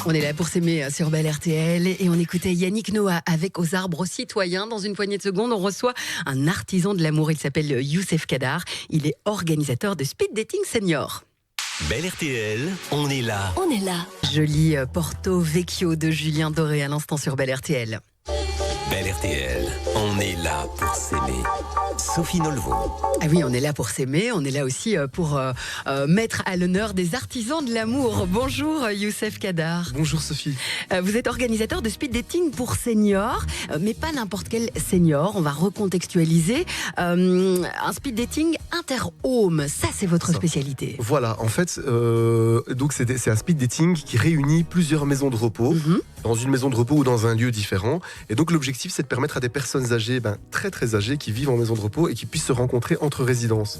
On est là pour s'aimer sur Belle RTL et on écoutait Yannick Noah avec Aux arbres citoyens. Dans une poignée de secondes, on reçoit un artisan de l'amour. Il s'appelle Youssef Kadar. Il est organisateur de Speed Dating Senior. Belle RTL, on est là. On est là. Joli Porto Vecchio de Julien Doré à l'instant sur Belle RTL. Belle RTL, on est là pour s'aimer. Sophie Nolvo. Ah oui, on est là pour s'aimer, on est là aussi pour mettre à l'honneur des artisans de l'amour. Bonjour Youssef Kadar. Bonjour Sophie. Vous êtes organisateur de speed dating pour seniors, mais pas n'importe quel senior. On va recontextualiser. Un speed dating inter-home, ça c'est votre spécialité. Voilà, en fait, donc c'est un speed dating qui réunit plusieurs maisons de repos, dans une maison de repos ou dans un lieu différent. Et donc l'objectif, c'est de permettre à des personnes âgées, très très âgées, qui vivent en maison de repos et qui puissent se rencontrer entre résidences.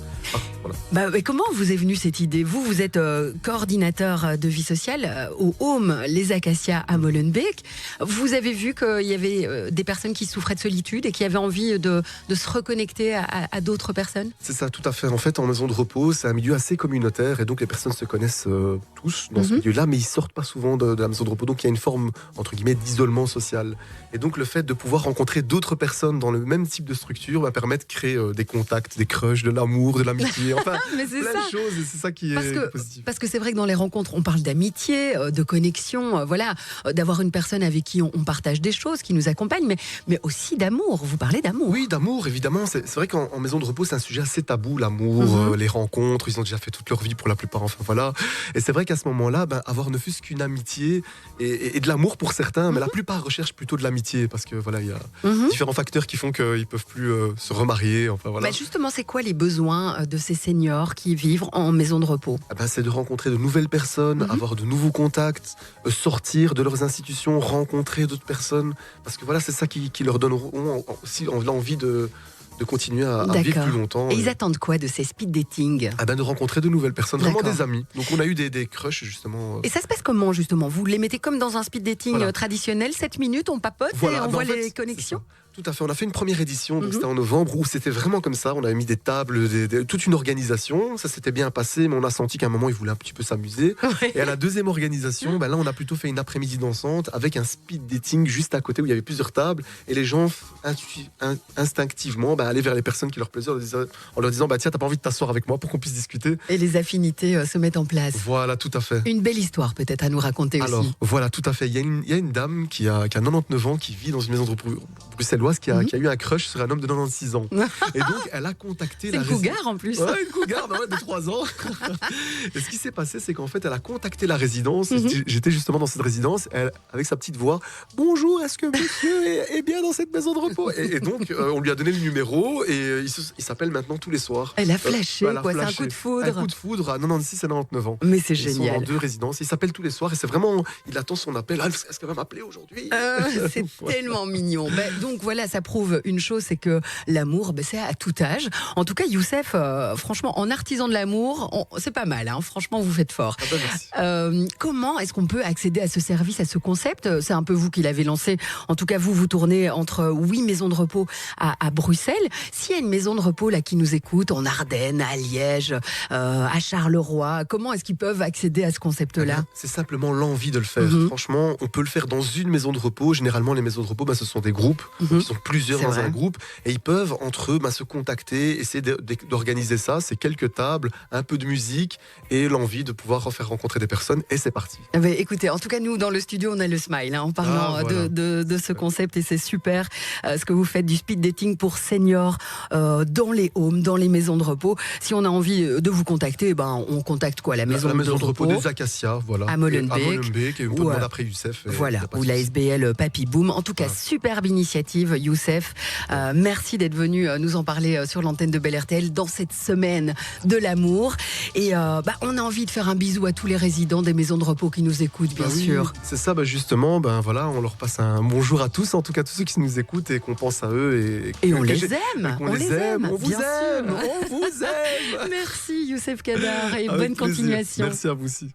Voilà. Mais comment vous est venue cette idée ? Vous êtes coordinateur de vie sociale au Home Les Acacias à Molenbeek. Vous avez vu qu'il y avait des personnes qui souffraient de solitude et qui avaient envie de se reconnecter à d'autres personnes ? C'est ça, tout à fait. En fait, en maison de repos, c'est un milieu assez communautaire et donc les personnes se connaissent tous dans ce milieu-là, mais ils sortent pas souvent de la maison de repos. Donc il y a une forme, entre guillemets, d'isolement social. Et donc le fait de pouvoir rencontrer d'autres personnes dans le même type de structure va permettre de créer des contacts, des crushs, de l'amour, de l'amitié, enfin mais c'est plein ça. de choses, et c'est ça qui est positif. Parce que c'est vrai que dans les rencontres, on parle d'amitié, de connexion, d'avoir une personne avec qui on partage des choses, qui nous accompagne, mais aussi d'amour. Vous parlez d'amour. Oui, d'amour, évidemment. C'est vrai qu'en maison de repos, c'est un sujet assez tabou, l'amour, les rencontres. Ils ont déjà fait toute leur vie pour la plupart, enfin voilà. Et c'est vrai qu'à ce moment-là, avoir ne fût-ce qu'une amitié et de l'amour pour certains, mais la plupart recherchent plutôt de l'amitié parce que voilà, il y a différents facteurs qui font qu'ils peuvent plus se remarier. Enfin voilà. Justement, c'est quoi les besoins de ces seniors qui vivent en maison de repos ? C'est de rencontrer de nouvelles personnes, avoir de nouveaux contacts, sortir de leurs institutions, rencontrer d'autres personnes, parce que voilà, c'est ça qui leur donneront aussi l'envie de continuer à vivre plus longtemps. Et ils attendent quoi de ces speed dating ? De rencontrer de nouvelles personnes, vraiment des amis. Donc on a eu des crushs justement. Et ça se passe comment justement ? Vous les mettez comme dans un speed dating traditionnel, 7 minutes, on papote et on voit les connexions ? Tout à fait, on a fait une première édition, donc c'était en novembre, où c'était vraiment comme ça, on avait mis des tables, toute une organisation, ça s'était bien passé, mais on a senti qu'à un moment, ils voulaient un petit peu s'amuser. Ouais. Et à la deuxième organisation, là, on a plutôt fait une après-midi dansante, avec un speed dating juste à côté, où il y avait plusieurs tables, et les gens, instinctivement, allaient vers les personnes qui leur plaisaient, en leur disant, tiens, t'as pas envie de t'asseoir avec moi pour qu'on puisse discuter ? Et les affinités se mettent en place. Voilà, tout à fait. Une belle histoire peut-être à nous raconter aussi. Alors, voilà, tout à fait. Il y a une dame qui a 99 ans, qui vit dans une maison de repos bruxelloise, qui a eu un crush sur un homme de 96 ans. Et donc, elle a contacté la résidence. C'est une cougar en plus. Ouais, une cougar de 3 ans. Et ce qui s'est passé, c'est qu'en fait, elle a contacté la résidence. J'étais justement dans cette résidence, avec sa petite voix. Bonjour, est-ce que monsieur est bien dans cette maison de repos ? Et donc, on lui a donné le numéro et il s'appelle maintenant tous les soirs. Elle a flashé, c'est un coup de foudre. Un coup de foudre à 96 et 99 ans. Mais c'est génial. Ils sont dans 2 résidences. Il s'appelle tous les soirs et c'est vraiment, il attend son appel. Est-ce qu'elle va m'appeler aujourd'hui ? C'est tellement mignon. Donc voilà, ça prouve une chose, c'est que l'amour, c'est à tout âge. En tout cas, Youssef, franchement, en artisan de l'amour, c'est pas mal. Franchement, vous faites fort. Comment est-ce qu'on peut accéder à ce service, à ce concept ? C'est un peu vous qui l'avez lancé. En tout cas, vous tournez entre 8 maisons de repos à Bruxelles. S'il y a une maison de repos là qui nous écoute en Ardennes, à Liège, à Charleroi, comment est-ce qu'ils peuvent accéder à ce concept-là ? C'est simplement l'envie de le faire. Franchement, on peut le faire dans une maison de repos. Généralement, les maisons de repos, ce sont des groupes qui sont plusieurs dans un groupe et ils peuvent entre eux se contacter, essayer d'organiser ça. C'est quelques tables, un peu de musique et l'envie de pouvoir faire rencontrer des personnes et c'est parti. Écoutez, en tout cas nous dans le studio on a le smile en parlant de ce concept et c'est super ce que vous faites du speed dating pour seniors dans les homes, dans les maisons de repos. Si on a envie de vous contacter, on contacte quoi ? La maison de repos des Acacias, voilà. À Molenbeek et on peut demander après Youssef. Ou la SBL Papy Boom. En tout cas, superbe initiative, Youssef. Merci d'être venu nous en parler sur l'antenne de Belle RTL dans cette semaine de l'amour. Et on a envie de faire un bisou à tous les résidents des maisons de repos qui nous écoutent, bien sûr. C'est ça, justement, on leur passe un bonjour à tous, en tout cas tous ceux qui nous écoutent et qu'on pense à eux. Et on les aime. On les aime. On vous aime. Merci Youssef Kadar et bonne continuation. Merci à vous aussi.